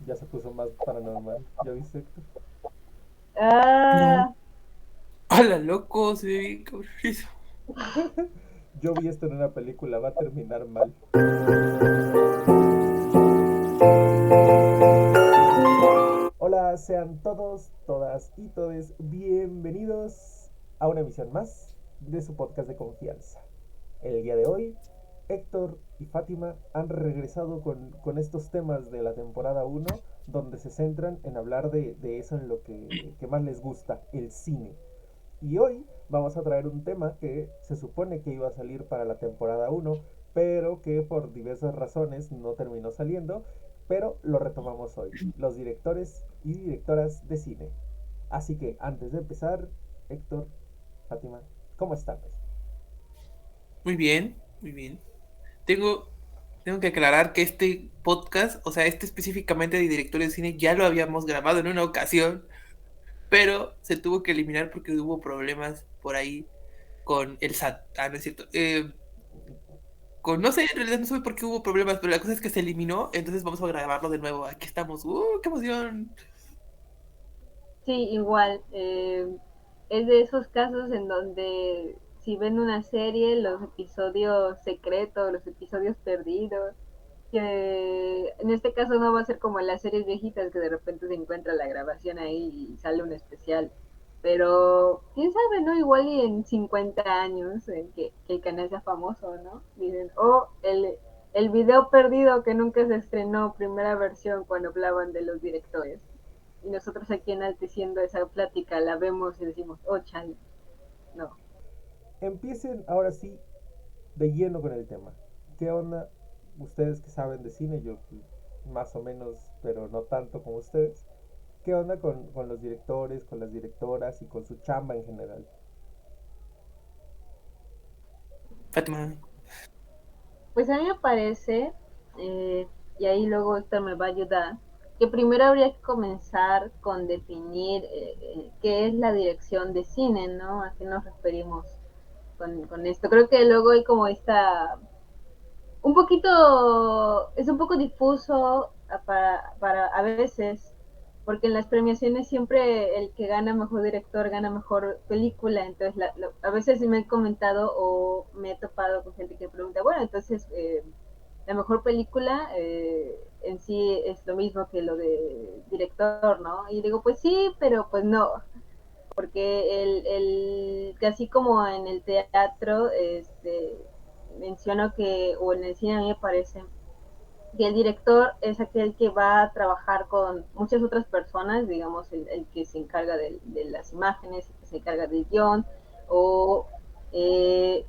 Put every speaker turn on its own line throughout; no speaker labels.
Ya se puso más paranormal. ¿Ya viste, Héctor?
No,
Ah,
¡hala, loco! Se ve bien cabrón eso.
Yo vi esto en una película, va a terminar mal. Hola, sean todos, todas y todes bienvenidos a una emisión más de su podcast de confianza. El día de hoy, Héctor y Fátima han regresado con estos temas de la temporada uno, donde se centran en hablar de eso en lo que más les gusta, el cine. Y hoy vamos a traer un tema que se supone que iba a salir para la temporada uno, pero que por diversas razones no terminó saliendo, pero lo retomamos hoy, los directores y directoras de cine. Así que antes de empezar, Héctor, Fátima, ¿cómo están?
Muy bien, muy bien. Tengo, tengo que aclarar que este podcast, o sea, este específicamente de directores de cine, ya lo habíamos grabado en una ocasión, pero se tuvo que eliminar porque hubo problemas por ahí con el SAT. Ah, no es cierto. No sé, en realidad no sé por qué hubo problemas, pero la cosa es que se eliminó, entonces vamos a grabarlo de nuevo. Aquí estamos. ¡Qué emoción!
sí, igual. Es de esos casos en donde si ven una serie, los episodios secretos, los episodios perdidos, que en este caso no va a ser como en las series viejitas que de repente se encuentra la grabación ahí y sale un especial. Pero quién sabe, ¿no? Igual y en 50 años que el canal sea famoso, ¿no? Dicen, oh, el video perdido que nunca se estrenó, primera versión, cuando hablaban de los directores. Y nosotros aquí enalteciendo esa plática la vemos y decimos, oh, chan, no.
Empiecen ahora sí de lleno con el tema. ¿Qué onda? Ustedes que saben de cine, yo más o menos, pero no tanto como ustedes. ¿Qué onda con los directores, con las directoras y con su chamba en general?
Fátima.
Pues a mí me parece, eh, y ahí luego Héctor me va a ayudar, que primero habría que comenzar con definir qué es la dirección de cine, ¿no? ¿A qué nos referimos con esto? Creo que luego hay como esta un poquito, es un poco difuso para a veces, porque en las premiaciones siempre el que gana mejor director gana mejor película, entonces a veces me he comentado o me he topado con gente que pregunta, bueno, entonces la mejor película en sí es lo mismo que lo de director, ¿no? Y digo, pues sí, pero pues no, porque casi como en el teatro, menciono que, o en el cine a mí me parece, que el director es aquel que va a trabajar con muchas otras personas, digamos, el que se encarga de las imágenes, el que se encarga del guión, o, eh,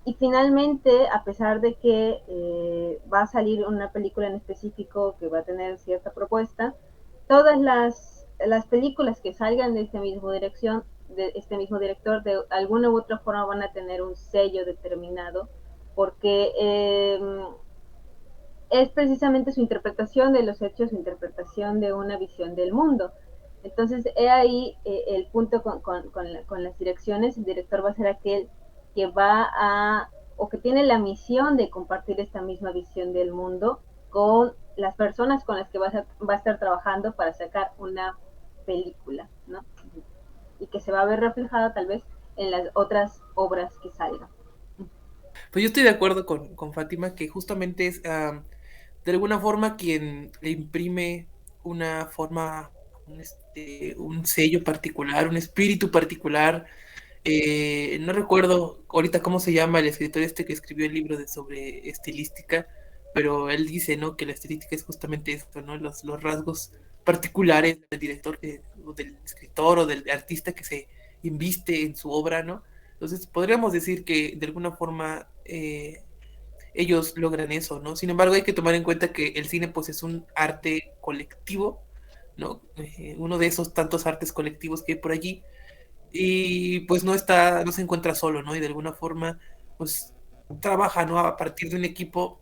y finalmente, a pesar de que va a salir una película en específico que va a tener cierta propuesta, todas las películas que salgan de esta misma dirección, de este mismo director, de alguna u otra forma van a tener un sello determinado, porque es precisamente su interpretación de los hechos, su interpretación de una visión del mundo. Entonces, he ahí el punto con las direcciones. El director va a ser aquel que va a, o que tiene la misión de compartir esta misma visión del mundo con las personas con las que va a estar trabajando para sacar una película, ¿no? Y que se va a ver reflejada tal vez en las otras obras que salgan.
Pues yo estoy de acuerdo con Fátima que justamente es de alguna forma quien le imprime una forma, un sello particular, un espíritu particular. No recuerdo ahorita cómo se llama el escritor este que escribió el libro sobre estilística, pero él dice, ¿no? Que la estilística es justamente esto, ¿no? Los rasgos particulares del director, o del escritor o del artista que se inviste en su obra, ¿no? Entonces, podríamos decir que de alguna forma ellos logran eso, ¿no? Sin embargo, hay que tomar en cuenta que el cine, pues, es un arte colectivo, ¿no? Uno de esos tantos artes colectivos que hay por allí, y pues no se encuentra solo, ¿no? Y de alguna forma, pues trabaja, ¿no? A partir de un equipo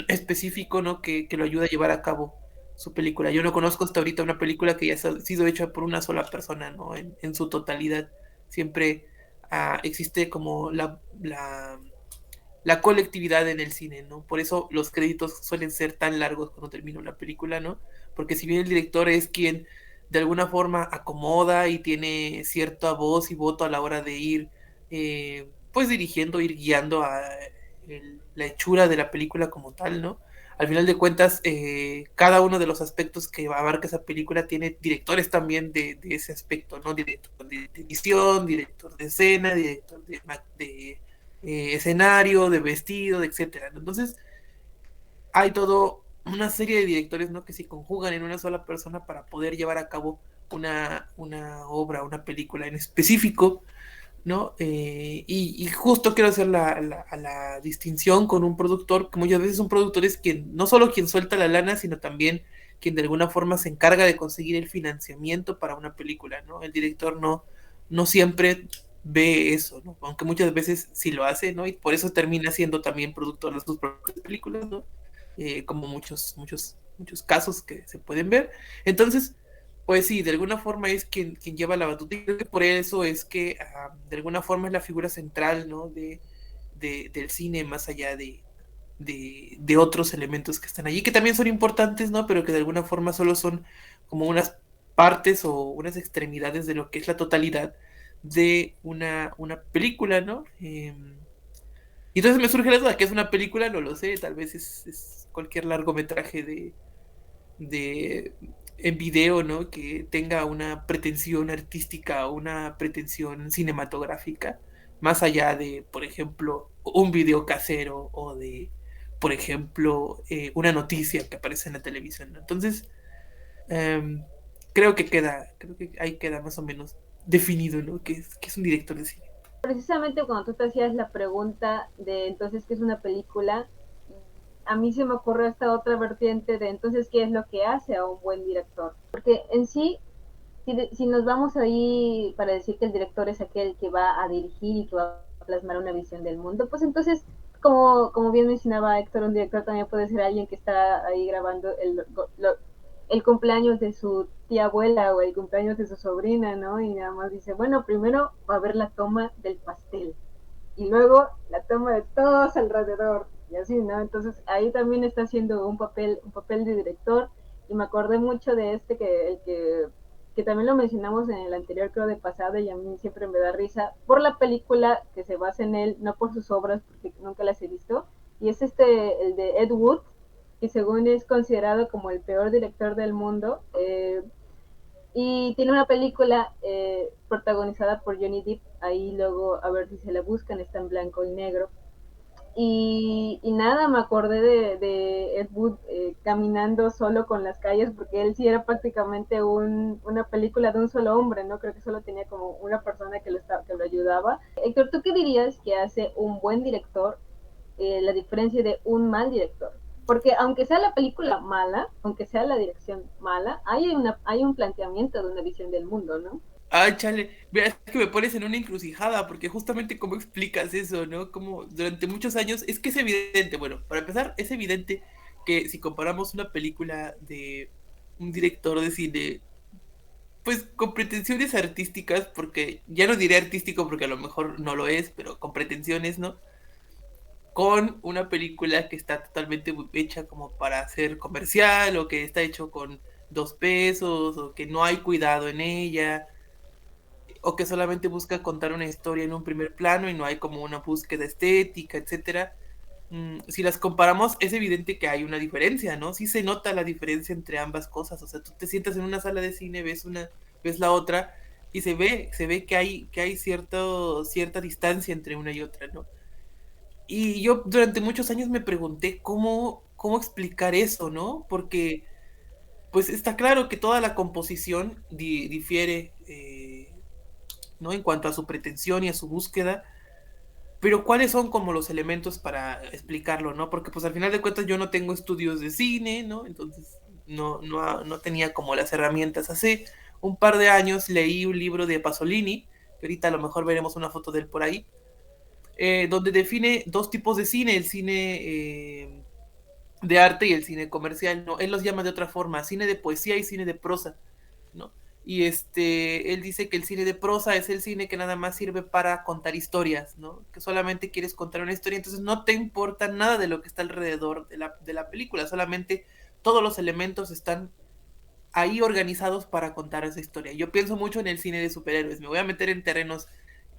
específico, ¿no? Que lo ayuda a llevar a cabo su película. Yo no conozco hasta ahorita una película que haya sido hecha por una sola persona, ¿no? En su totalidad. Siempre existe como la colectividad en el cine, ¿no? Por eso los créditos suelen ser tan largos cuando termina una película, ¿no? Porque si bien el director es quien de alguna forma acomoda y tiene cierta voz y voto a la hora de ir, pues dirigiendo, ir guiando a la hechura de la película como tal, ¿no? Al final de cuentas, cada uno de los aspectos que abarca esa película tiene directores también de ese aspecto, ¿no? Director de edición, director de escena, director de escenario, de vestido, etcétera. Entonces, hay todo una serie de directores, ¿no? Que se conjugan en una sola persona para poder llevar a cabo una obra, una película en específico, ¿no? Y justo quiero hacer la distinción con un productor, que muchas veces un productor es quien, no solo quien suelta la lana, sino también quien de alguna forma se encarga de conseguir el financiamiento para una película, ¿no? El director no siempre ve eso, ¿no? Aunque muchas veces sí lo hace, ¿no? Y por eso termina siendo también productor de sus propias películas, ¿no? Como muchos casos que se pueden ver. Entonces, pues sí, de alguna forma es quien lleva la batuta, y creo que por eso es que de alguna forma es la figura central, ¿no? Del cine, más allá de otros elementos que están allí, que también son importantes, ¿no? Pero que de alguna forma solo son como unas partes o unas extremidades de lo que es la totalidad de una película, ¿no? Y entonces me surge la duda, ¿qué es una película? No lo sé, tal vez es cualquier largometraje de en video, ¿no? Que tenga una pretensión artística o una pretensión cinematográfica, más allá de, por ejemplo, un video casero o de, por ejemplo, una noticia que aparece en la televisión, ¿no? Entonces, em, creo que ahí queda más o menos definido, ¿no? Que es un director de cine.
Precisamente cuando tú te hacías la pregunta de entonces qué es una película, a mí se me ocurrió esta otra vertiente de entonces qué es lo que hace a un buen director. Porque en sí, si nos vamos ahí para decir que el director es aquel que va a dirigir y que va a plasmar una visión del mundo, pues entonces, como bien mencionaba Héctor, un director también puede ser alguien que está ahí grabando el cumpleaños de su tía abuela o el cumpleaños de su sobrina, ¿no? Y nada más dice, bueno, primero va a haber la toma del pastel y luego la toma de todos alrededor y así, ¿no? Entonces ahí también está haciendo un papel de director y me acordé mucho de este que también lo mencionamos en el anterior, creo, de pasado, y a mí siempre me da risa por la película que se basa en él, no por sus obras, porque nunca las he visto, y es el de Ed Wood, que según es considerado como el peor director del mundo, y tiene una película protagonizada por Johnny Depp, ahí luego a ver si se la buscan, está en blanco y negro. Y nada, me acordé de Ed Wood caminando solo con las calles, porque él sí era prácticamente una película de un solo hombre, ¿no? Creo que solo tenía como una persona que lo ayudaba. Héctor, ¿tú qué dirías que hace un buen director, la diferencia de un mal director? Porque aunque sea la película mala, aunque sea la dirección mala, hay un planteamiento de una visión del mundo, ¿no?
Ay, chale, mira, es que me pones en una encrucijada, porque justamente cómo explicas eso, ¿no? Como durante muchos años, es que es evidente, bueno, para empezar, es evidente que si comparamos una película de un director de cine, pues con pretensiones artísticas, porque ya no diré artístico porque a lo mejor no lo es, pero con pretensiones, ¿no? Con una película que está totalmente hecha como para ser comercial, o que está hecho con 2 pesos, o que no hay cuidado en ella, o que solamente busca contar una historia en un primer plano y no hay como una búsqueda estética, etcétera. Si las comparamos, es evidente que hay una diferencia, ¿no? Sí se nota la diferencia entre ambas cosas. O sea, tú te sientas en una sala de cine, ves la otra, y se ve que hay cierta distancia entre una y otra, ¿no? Y yo durante muchos años me pregunté cómo explicar eso, ¿no? Porque pues está claro que toda la composición difiere, ¿no? En cuanto a su pretensión y a su búsqueda, pero ¿cuáles son como los elementos para explicarlo, ¿no? Porque pues al final de cuentas yo no tengo estudios de cine, ¿no? Entonces no tenía como las herramientas. Hace un par de años leí un libro de Pasolini, que ahorita a lo mejor veremos una foto de él por ahí, donde define dos tipos de cine, el cine de arte y el cine comercial, ¿no? Él los llama de otra forma, cine de poesía y cine de prosa, ¿no? y él dice que el cine de prosa es el cine que nada más sirve para contar historias, ¿no? Que solamente quieres contar una historia, entonces no te importa nada de lo que está alrededor de la película, solamente todos los elementos están ahí organizados para contar esa historia. Yo pienso mucho en el cine de superhéroes, me voy a meter en terrenos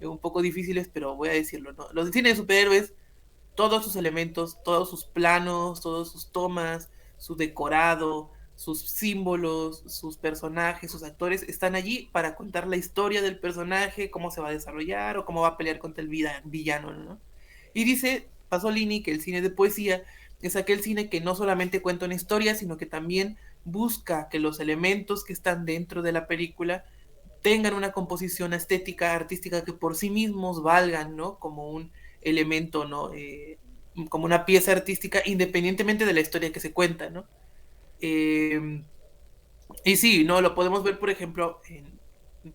un poco difíciles, pero voy a decirlo, ¿no? Los cines de superhéroes, todos sus elementos, todos sus planos, todas sus tomas, su decorado, sus símbolos, sus personajes, sus actores, están allí para contar la historia del personaje, cómo se va a desarrollar o cómo va a pelear contra el villano, ¿no? Y dice Pasolini que el cine de poesía es aquel cine que no solamente cuenta una historia, sino que también busca que los elementos que están dentro de la película tengan una composición estética, artística, que por sí mismos valgan, ¿no? Como un elemento, ¿no? Como una pieza artística, independientemente de la historia que se cuenta, ¿no? Eh, y sí, ¿no? Lo podemos ver, por ejemplo, en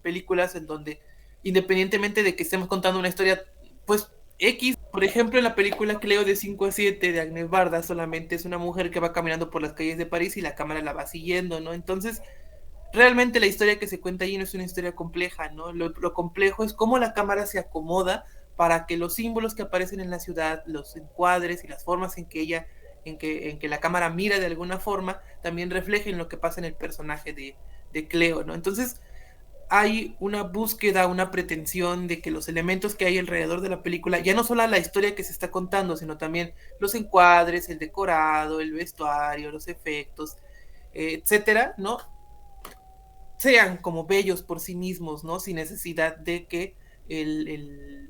películas en donde, independientemente de que estemos contando una historia, pues X, por ejemplo, en la película Cleo de 5 a 7 de Agnes Barda, solamente es una mujer que va caminando por las calles de París y la cámara la va siguiendo, ¿no? Entonces, realmente la historia que se cuenta allí no es una historia compleja, ¿no? Lo complejo es cómo la cámara se acomoda para que los símbolos que aparecen en la ciudad, los encuadres y las formas en que en que la cámara mira de alguna forma, también reflejen lo que pasa en el personaje de Cleo, ¿no? Entonces, hay una búsqueda, una pretensión de que los elementos que hay alrededor de la película, ya no solo la historia que se está contando, sino también los encuadres, el decorado, el vestuario, los efectos, etcétera, ¿no? Sean como bellos por sí mismos, ¿no? Sin necesidad de que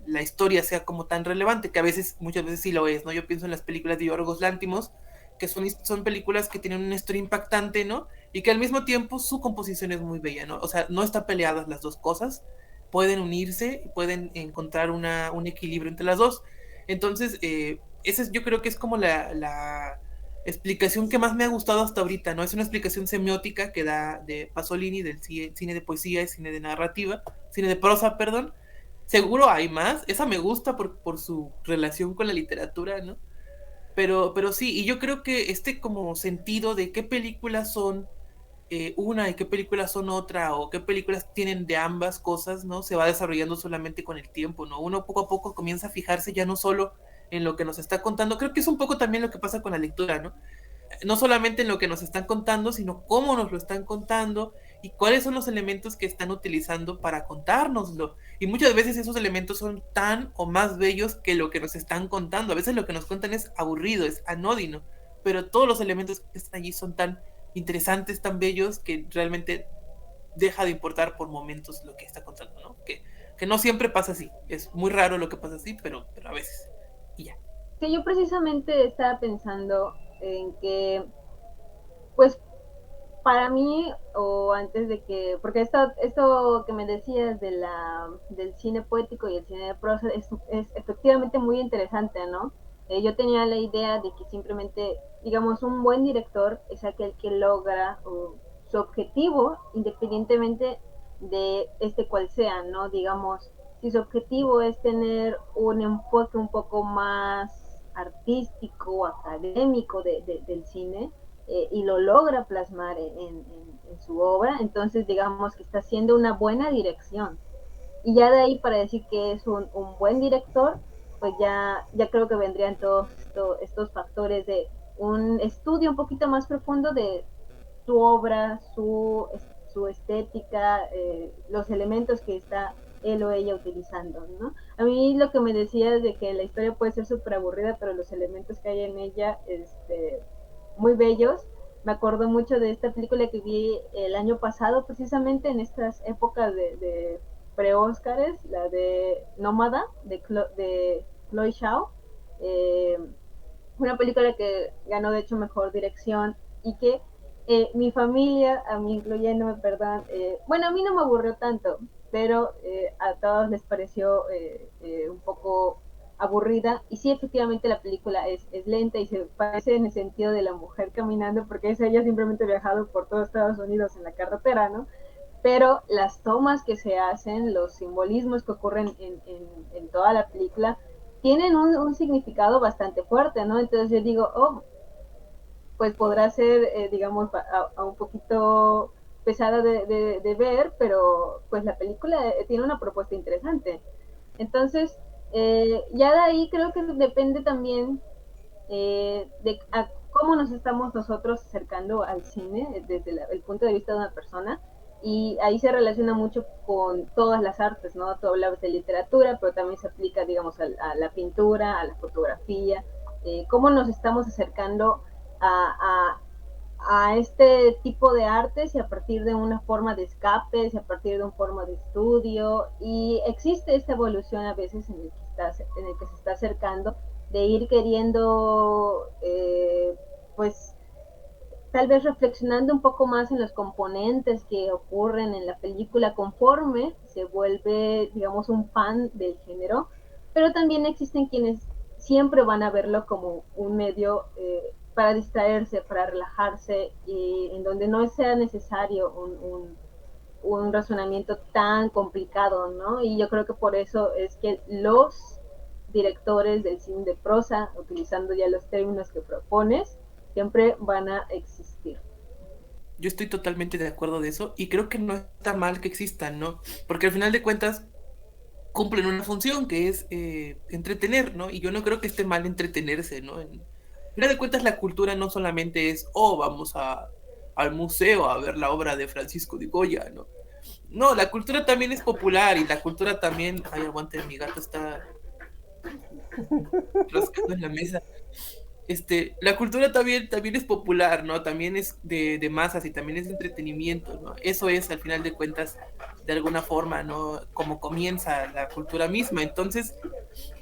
la historia sea como tan relevante, que a veces, muchas veces sí lo es, ¿no? Yo pienso en las películas de Yorgos Lántimos, que son películas que tienen una historia impactante, ¿no? Y que al mismo tiempo su composición es muy bella, ¿no? O sea, no están peleadas las dos cosas, pueden unirse, pueden encontrar un equilibrio entre las dos. Entonces, esa yo creo que es como la explicación que más me ha gustado hasta ahorita, ¿no? Es una explicación semiótica que da de Pasolini del cine de poesía y cine de narrativa, cine de prosa, perdón. Seguro hay más, esa me gusta por su relación con la literatura, ¿no? Pero sí, y yo creo que este como sentido de qué películas son una y qué películas son otra, o qué películas tienen de ambas cosas, ¿no? Se va desarrollando solamente con el tiempo, ¿no? Uno poco a poco comienza a fijarse ya no solo en lo que nos está contando, creo que es un poco también lo que pasa con la lectura, ¿no? No solamente en lo que nos están contando, sino cómo nos lo están contando y cuáles son los elementos que están utilizando para contárnoslo. Y muchas veces esos elementos son tan o más bellos que lo que nos están contando. A veces lo que nos cuentan es aburrido, es anódino, pero todos los elementos que están allí son tan interesantes, tan bellos, que realmente deja de importar por momentos lo que está contando, ¿no? Que no siempre pasa así. Es muy raro lo que pasa así, pero a veces. Y ya.
Que yo precisamente estaba pensando en que, pues, para mí, o antes de que, porque esto que me decías del cine poético y el cine de prosa es efectivamente muy interesante, ¿no? Yo tenía la idea de que simplemente, digamos, un buen director es aquel que logra su objetivo, independientemente de cual sea, ¿no? Digamos, si su objetivo es tener un enfoque un poco más artístico, académico del cine, y lo logra plasmar en su obra, entonces digamos que está haciendo una buena dirección. Y ya de ahí para decir que es un buen director, pues ya creo que vendrían todos estos factores de un estudio un poquito más profundo de su obra, su estética, los elementos que está él o ella utilizando, ¿no? A mí lo que me decía es de que la historia puede ser súper aburrida, pero los elementos que hay en ella, muy bellos. Me acuerdo mucho de esta película que vi el año pasado, precisamente en estas épocas de pre-Óscares, la de Nómada, de Chloe Zhao. Eh, una película que ganó de hecho mejor dirección y que mi familia, a mí incluyéndome, perdón, bueno, a mí no me aburrió tanto, pero a todos les pareció un poco aburrida. Y sí, efectivamente la película es lenta y se parece en el sentido de la mujer caminando, porque es ella simplemente viajado por todo Estados Unidos en la carretera, ¿no? Pero las tomas que se hacen, los simbolismos que ocurren en toda la película, tienen un significado bastante fuerte, ¿no? Entonces yo digo, oh, pues podrá ser, digamos, a un poquito pesada de ver, pero pues la película tiene una propuesta interesante. Entonces, ya de ahí creo que depende también de a cómo nos estamos nosotros acercando al cine desde el punto de vista de una persona. Y ahí se relaciona mucho con todas las artes, ¿no? Tú hablabas de literatura, pero también se aplica, digamos, a la pintura, a la fotografía, cómo nos estamos acercando a, a este tipo de artes y a partir de una forma de escape, y a partir de una forma de estudio, y existe esta evolución a veces en el que se está acercando, de ir queriendo, pues, tal vez reflexionando un poco más en los componentes que ocurren en la película conforme se vuelve, digamos, un fan del género, pero también existen quienes siempre van a verlo como un medio para distraerse, para relajarse, y en donde no sea necesario un razonamiento tan complicado, ¿no? Y yo creo que por eso es que los directores del cine de prosa, utilizando ya los términos que propones, siempre van a existir.
Yo estoy totalmente de acuerdo de eso y creo que no está mal que existan, ¿no? Porque al final de cuentas cumplen una función que es entretener, ¿no? Y yo no creo que esté mal entretenerse, ¿no? Al final de cuentas la cultura no solamente es, oh, vamos al museo a ver la obra de Francisco de Goya, ¿no? No, la cultura también es popular y la cultura también... Ay, aguante, mi gato está rascando en la mesa. La cultura también es popular, ¿no? También es de masas y también es de entretenimiento, ¿no? Eso es, al final de cuentas, de alguna forma, ¿no? Como comienza la cultura misma. Entonces,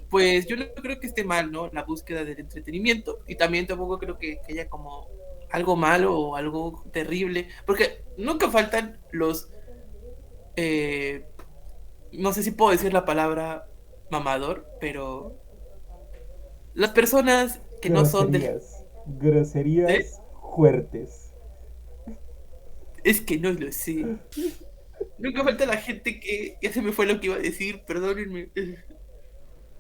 pues yo no creo que esté mal, ¿no? La búsqueda del entretenimiento y también tampoco creo que haya como algo malo o algo terrible, porque nunca faltan eh, no sé si puedo decir la palabra mamador, pero las personas que no son del...
Groserías.
¿Eh?
Groserías fuertes.
Es que no lo sé. Nunca falta la gente que... Ya se me fue lo que iba a decir, perdónenme.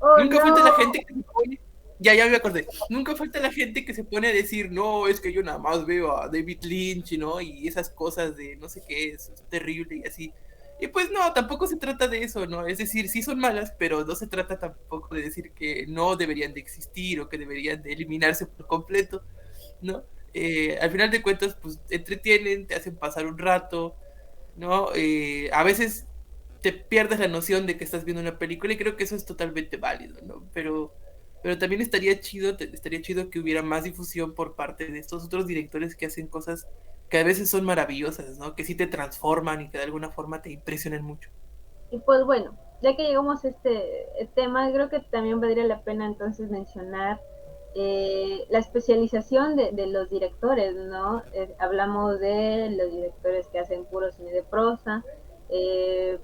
Oh,
Nunca falta la
no.
gente que se pone... Ya me acordé. Nunca falta la gente que se pone a decir, no, es que yo nada más veo a David Lynch, ¿no? Y esas cosas de no sé qué, es terrible y así. Y pues no, tampoco se trata de eso, ¿no? Es decir, sí son malas, pero no se trata tampoco de decir que no deberían de existir o que deberían de eliminarse por completo, ¿no? Al final de cuentas, pues entretienen, te hacen pasar un rato, ¿no? A veces te pierdes la noción de que estás viendo una película y creo que eso es totalmente válido, ¿no? Pero también estaría chido que hubiera más difusión por parte de estos otros directores que hacen cosas que a veces son maravillosas, ¿no? Que sí te transforman y que de alguna forma te impresionan mucho.
Y pues bueno, ya que llegamos a este tema, creo que también valdría la pena entonces mencionar la especialización de los directores, ¿no? Hablamos de los directores que hacen puro cine de prosa, eh,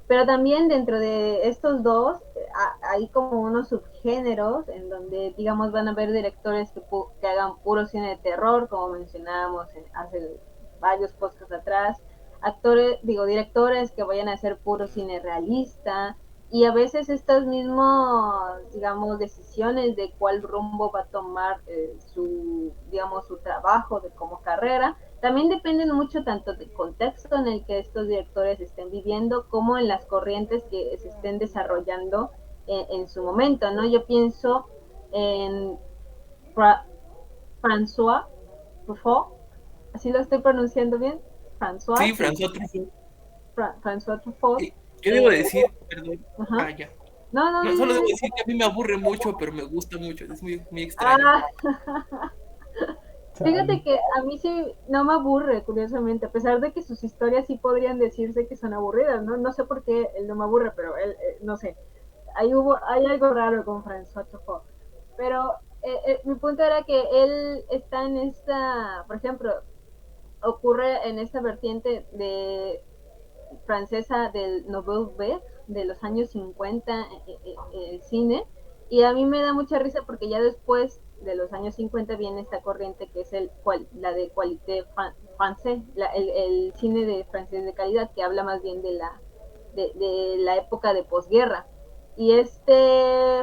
pero también dentro de estos dos hay como unos subgéneros en donde, digamos, van a haber directores que hagan puro cine de terror, como mencionábamos hace varios podcasts atrás, actores, digo, directores que vayan a hacer puro cine realista, y a veces estas mismas, digamos, decisiones de cuál rumbo va a tomar digamos, su trabajo de como carrera, también dependen mucho tanto del contexto en el que estos directores estén viviendo como en las corrientes que se estén desarrollando en su momento, ¿no? Yo pienso en François Truffaut, así lo estoy pronunciando bien, François,
Sí,
sí,
François Truffaut.
François Truffaut.
Yo debo decir, perdón,
Ajá.
ya.
No, no,
No, solo debo
no.
decir que a mí me aburre mucho, pero me gusta mucho, es muy, muy extraño.
Ah,
Chale.
fíjate que a mí sí no me aburre, curiosamente, a pesar de que sus historias sí podrían decirse que son aburridas, ¿no? No sé por qué él no me aburre, pero él, no sé, hay algo raro con François Truffaut. Pero mi punto era que él está en esta, por ejemplo, ocurre en esta vertiente de francesa del Nouvelle Vague de los años 50 el cine, y a mí me da mucha risa porque ya después de los años 50 viene esta corriente que es la de qualité français, el cine de francés de calidad, que habla más bien de la época de posguerra. Y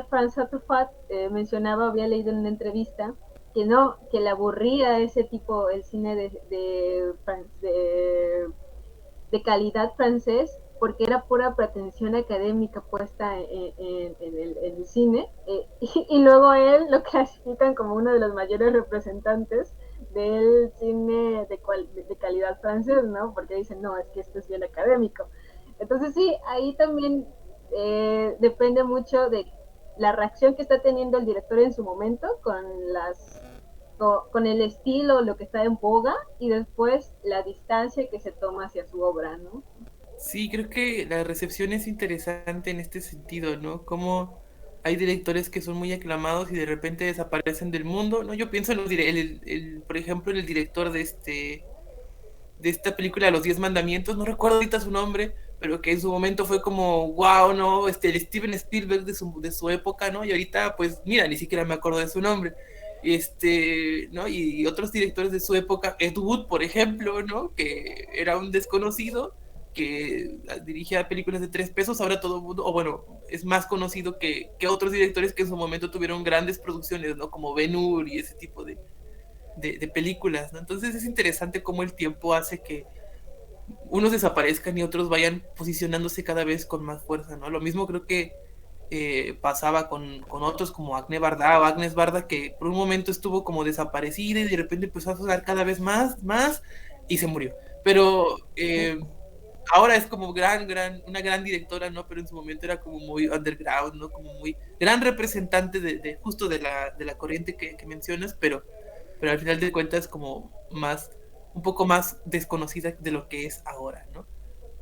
François Truffaut mencionaba, había leído en una entrevista que no, que le aburría ese tipo, el cine de calidad francés, porque era pura pretensión académica puesta en el cine, y luego él lo clasifican como uno de los mayores representantes del cine de calidad francés, ¿no? Porque dicen, no, es que esto es bien académico. Entonces sí, ahí también depende mucho de la reacción que está teniendo el director en su momento con el estilo, lo que está en boga, y después la distancia que se toma hacia su obra, ¿no?
Sí, creo que la recepción es interesante en este sentido, ¿no? Como hay directores que son muy aclamados y de repente desaparecen del mundo, ¿no? Yo pienso en por ejemplo, en el director de esta película Los Diez Mandamientos, no recuerdo ahorita su nombre, pero que en su momento fue como, wow, ¿no? El Steven Spielberg de su época, ¿no? Y ahorita, pues, mira, ni siquiera me acuerdo de su nombre. ¿No? Y otros directores de su época, Ed Wood, por ejemplo, ¿no? Que era un desconocido que dirigía películas de 3 pesos, ahora todo el mundo, o bueno, es más conocido que otros directores que en su momento tuvieron grandes producciones, ¿no? Como Ben-Hur y ese tipo de películas, ¿no? Entonces es interesante cómo el tiempo hace que unos desaparezcan y otros vayan posicionándose cada vez con más fuerza, ¿no? Lo mismo creo que pasaba con otros como Agne Barda o Agnes Barda, que por un momento estuvo como desaparecida y de repente empezó a sonar cada vez más y se murió. Pero ahora es como una gran directora, ¿no? Pero en su momento era como muy underground, ¿no? Como muy gran representante justo de la corriente que mencionas, pero al final de cuentas como un poco más desconocida de lo que es ahora, ¿no?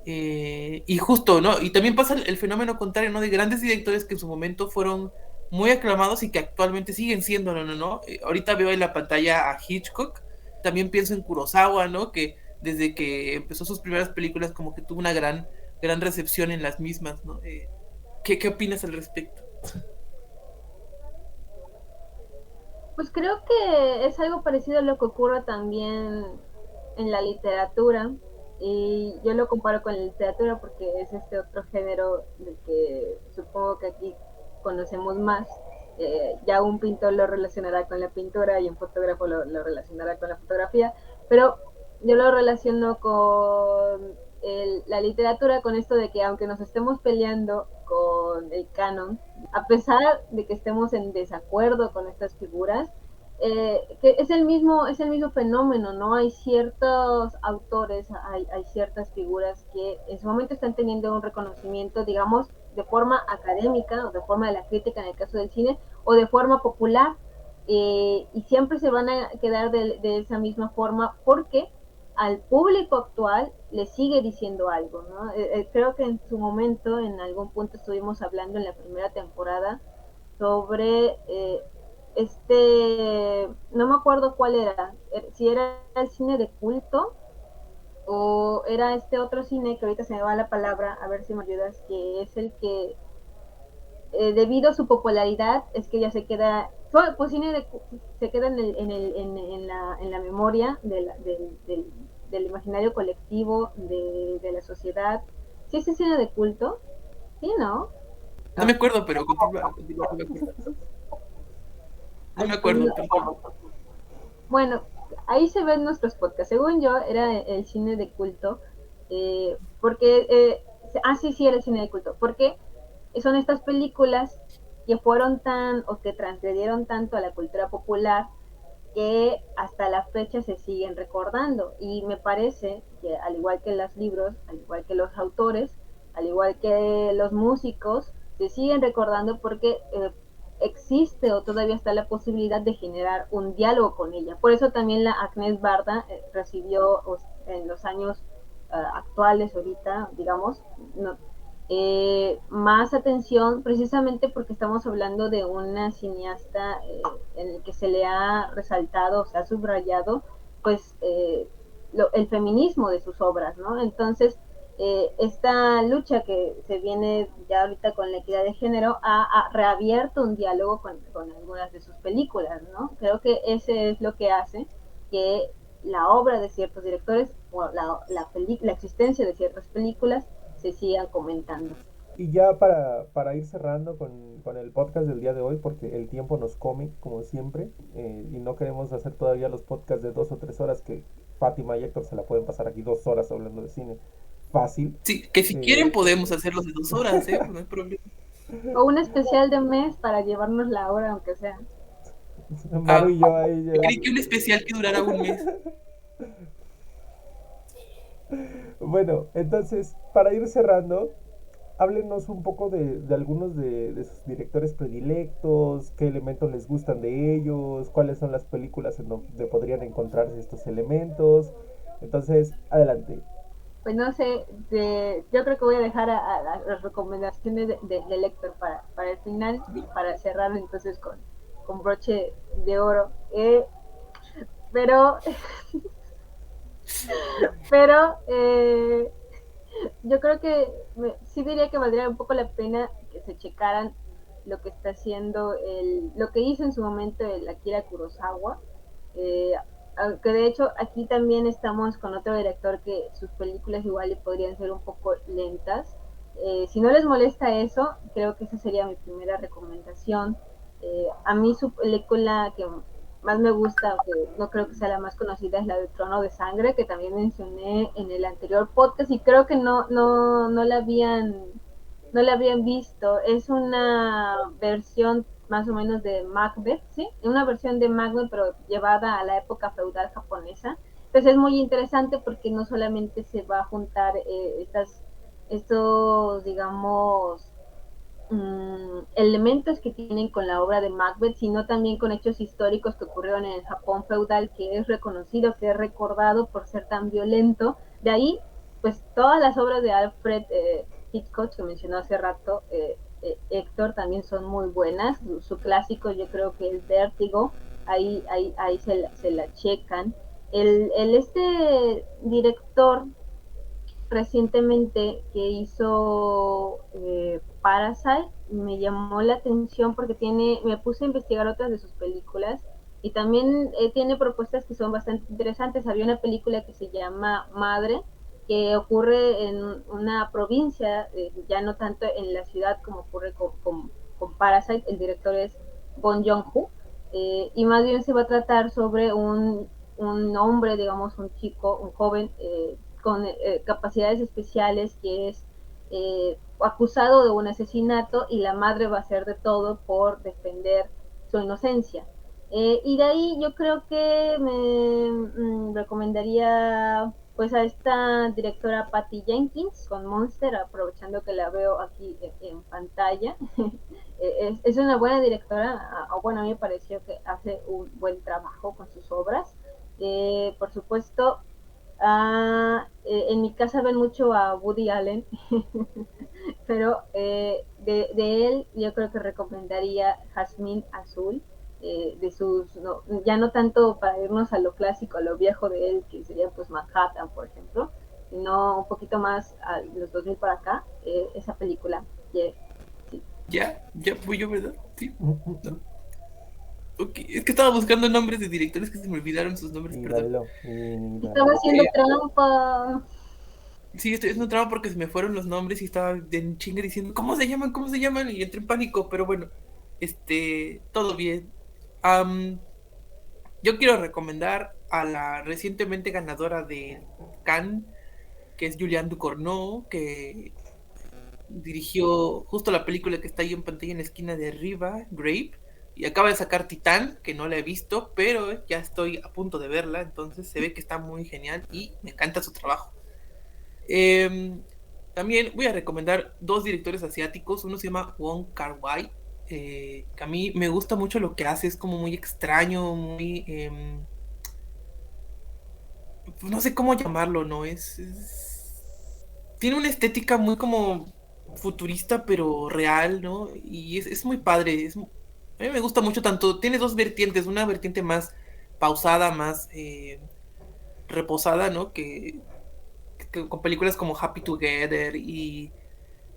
Y justo, ¿no? Y también pasa el fenómeno contrario, ¿no? De grandes directores que en su momento fueron muy aclamados y que actualmente siguen siendo, ¿no? Ahorita veo en la pantalla a Hitchcock, también pienso en Kurosawa, ¿no? Que desde que empezó sus primeras películas como que tuvo una gran recepción en las mismas, ¿no? ¿Qué opinas al respecto?
Pues creo que es algo parecido a lo que ocurre también en la literatura, y yo lo comparo con la literatura porque es este otro género del que supongo que aquí conocemos más. Ya un pintor lo relacionará con la pintura y un fotógrafo lo relacionará con la fotografía, pero yo lo relaciono con la literatura, con esto de que aunque nos estemos peleando con el canon, a pesar de que estemos en desacuerdo con estas figuras, que es el mismo fenómeno, ¿no? Hay ciertos autores, hay ciertas figuras que en su momento están teniendo un reconocimiento, digamos, de forma académica o de forma de la crítica en el caso del cine, o de forma popular, y siempre se van a quedar de esa misma forma porque al público actual le sigue diciendo algo, ¿no? Creo que en su momento, en algún punto estuvimos hablando en la primera temporada sobre no me acuerdo cuál era, si era el cine de culto o era este otro cine que ahorita se me va la palabra, a ver si me ayudas, que es el que debido a su popularidad es que ya se queda, pues se queda en la memoria del imaginario colectivo de la sociedad. ¿Sí es cine de culto? Sí, ¿no?
No me acuerdo, pero continúa, no me acuerdo. No me acuerdo, perdón.
Bueno, ahí se ven nuestros podcasts. Según yo, era el cine de culto, porque, sí, sí, era el cine de culto, porque son estas películas que fueron o que transgredieron tanto a la cultura popular que hasta la fecha se siguen recordando. Y me parece que al igual que los libros, al igual que los autores, al igual que los músicos, se siguen recordando porque existe o todavía está la posibilidad de generar un diálogo con ella. Por eso también la Agnès Varda recibió en los años actuales, ahorita, digamos, no, más atención, precisamente porque estamos hablando de una cineasta en el que se le ha resaltado, o se ha subrayado, pues, el feminismo de sus obras, ¿no? Entonces, esta lucha que se viene ya ahorita con la equidad de género ha reabierto un diálogo con algunas de sus películas, ¿no? Creo que ese es lo que hace que la obra de ciertos directores o la existencia de ciertas películas se sigan comentando.
Y ya para ir cerrando con el podcast del día de hoy, porque el tiempo nos come, como siempre, y no queremos hacer todavía los podcasts de 2 o 3 horas que Fátima y Héctor se la pueden pasar aquí 2 horas hablando de cine. Fácil.
Sí, que si quieren
Eh,
podemos hacerlos de 2 horas, ¿eh? No hay problema.
O un especial de mes para llevarnos la hora, aunque sea.
Maru
Ah,
y yo ahí ya.
creí que un especial que durara un mes.
Bueno, entonces, para ir cerrando, háblenos un poco de algunos de sus directores predilectos, qué elementos les gustan de ellos, cuáles son las películas en donde podrían encontrarse estos elementos. Entonces, adelante.
Pues no sé, yo creo que voy a dejar a las recomendaciones de Lector para el final, para cerrar entonces con broche de oro. Pero, pero yo creo que sí diría que valdría un poco la pena que se checaran lo que está haciendo, lo que hizo en su momento el Akira Kurosawa. Eh, Aunque de hecho aquí también estamos con otro director que sus películas igual podrían ser un poco lentas. Si no les molesta eso, creo que esa sería mi primera recomendación. A mí su película que más me gusta, que no creo que sea la más conocida, es la de Trono de Sangre, que también mencioné en el anterior podcast y creo que no la habían visto. Es una versión más o menos de Macbeth, ¿sí? Una versión de Macbeth, pero llevada a la época feudal japonesa. Entonces es muy interesante porque no solamente se va a juntar estos, digamos, elementos que tienen con la obra de Macbeth, sino también con hechos históricos que ocurrieron en el Japón feudal, que es reconocido, que es recordado por ser tan violento. De ahí, pues todas las obras de Alfred Hitchcock que mencionó hace rato, Héctor, también son muy buenas. Su clásico yo creo que es Vértigo, ahí se la checan. Este director recientemente que hizo Parasite me llamó la atención porque me puse a investigar otras de sus películas y también tiene propuestas que son bastante interesantes. Había una película que se llama Madre, que ocurre en una provincia, ya no tanto en la ciudad como ocurre con Parasite. El director es Bong Joon-ho, y más bien se va a tratar sobre un hombre, digamos, un chico, un joven con capacidades especiales que es acusado de un asesinato y la madre va a hacer de todo por defender su inocencia. Y de ahí yo creo que me recomendaría pues a esta directora Patty Jenkins con Monster, aprovechando que la veo aquí en pantalla. Es una buena directora, bueno, a mí me pareció que hace un buen trabajo con sus obras. Por supuesto, en mi casa ven mucho a Woody Allen, pero de él yo creo que recomendaría Jazmín Azul, de sus, no, ya no tanto para irnos a lo clásico, a lo viejo de él, que sería pues Manhattan, por ejemplo, sino un poquito más a los 2000 para acá, esa película. Yeah, sí.
Ya fui yo, ¿verdad? Sí. No. Okay. Es que estaba buscando nombres de directores que se me olvidaron sus nombres, perdón.
Estaba
Míralo.
haciendo trampa.
Sí, estoy haciendo trama porque se me fueron los nombres y estaba en chinga diciendo, ¿cómo se llaman? ¿Cómo se llaman? Y entré en pánico, pero bueno, todo bien. Am, yo quiero recomendar a la recientemente ganadora de Cannes, que es Juliane Ducournau, que dirigió justo la película que está ahí en pantalla en la esquina de arriba, Grape, y acaba de sacar Titán, que no la he visto, pero ya estoy a punto de verla, entonces se ve que está muy genial y me encanta su trabajo. Eh, También voy a recomendar dos directores asiáticos. Uno se llama Wong Kar-wai, que a mí me gusta mucho lo que hace. Es como muy extraño, muy... no sé cómo llamarlo, ¿no? Tiene una estética muy como futurista, pero real, ¿no? Y es muy padre. A mí me gusta mucho tanto. Tiene dos vertientes. Una vertiente más pausada, más reposada, ¿no? Con películas como Happy Together y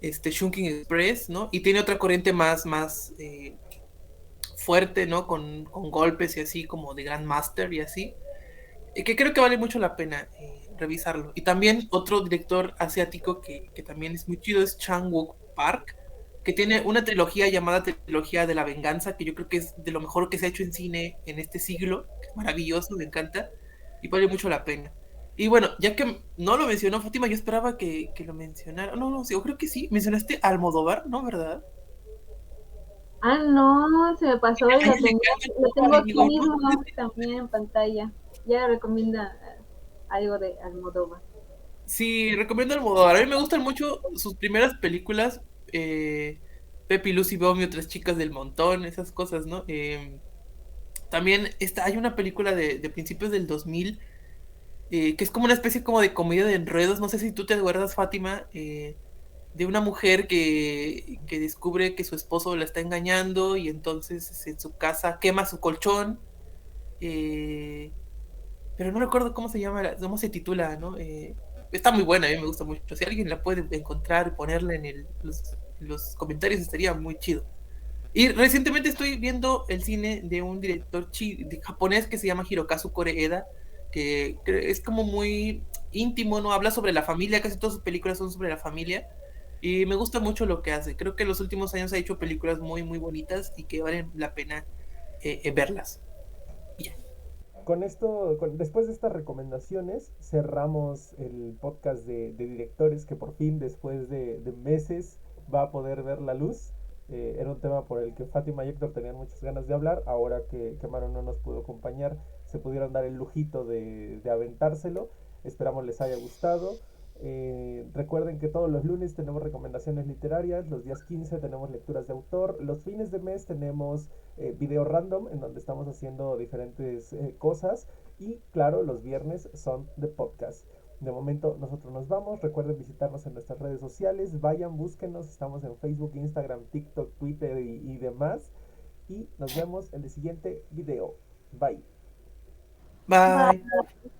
Shunking Express, ¿no? Y tiene otra corriente más fuerte, ¿no? Con golpes y así, como de Grandmaster y así, que creo que vale mucho la pena revisarlo. Y también otro director asiático que también es muy chido es Chang Wook, Park, que tiene una trilogía llamada Trilogía de la Venganza, que yo creo que es de lo mejor que se ha hecho en cine en este siglo, que es maravilloso, me encanta, y vale mucho la pena. Y bueno, ya que no lo mencionó Fátima, yo esperaba que lo mencionara. No, no, sí, yo creo que sí. Mencionaste Almodóvar, ¿no? ¿Verdad?
Ah, no, se me pasó y
A él le encanta
lo tengo
Almodóvar, y
aquí
digo, no,
mismo también en pantalla. Ya recomienda algo de Almodóvar.
sí, recomiendo Almodóvar. A mí me gustan mucho sus primeras películas. Pepi, Lucy, Bomio, Tres Chicas del Montón, esas cosas, ¿no? También hay una película de principios del 2000 que es como una especie como de comedia de enredos. No sé si tú te acuerdas, Fátima, de una mujer que descubre que su esposo la está engañando y entonces en su casa quema su colchón. eh, pero no recuerdo cómo se llama, cómo se titula, ¿no? Está muy buena, a mí me gusta mucho. Si alguien la puede encontrar y ponerla en los comentarios, estaría muy chido. Y recientemente estoy viendo el cine de un director japonés que se llama Hirokazu Koreeda, que es como muy íntimo, ¿no? Habla sobre la familia, casi todas sus películas son sobre la familia. Y me gusta mucho lo que hace. Creo que en los últimos años ha hecho películas muy, muy bonitas y que valen la pena verlas. Yeah.
Con esto, después de estas recomendaciones, cerramos el podcast de directores que por fin, después de meses, va a poder ver la luz. Era un tema por el que Fátima y Héctor tenían muchas ganas de hablar. Ahora que Maro no nos pudo acompañar, se pudieron dar el lujito de aventárselo. Esperamos les haya gustado. Recuerden que todos los lunes tenemos recomendaciones literarias, los días 15 tenemos lecturas de autor, los fines de mes tenemos video random en donde estamos haciendo diferentes cosas y claro, los viernes son de podcast. De momento nosotros nos vamos, recuerden visitarnos en nuestras redes sociales, vayan, búsquenos, estamos en Facebook, Instagram, TikTok, Twitter y demás y nos vemos en el siguiente video. Bye.
Bye.
Bye.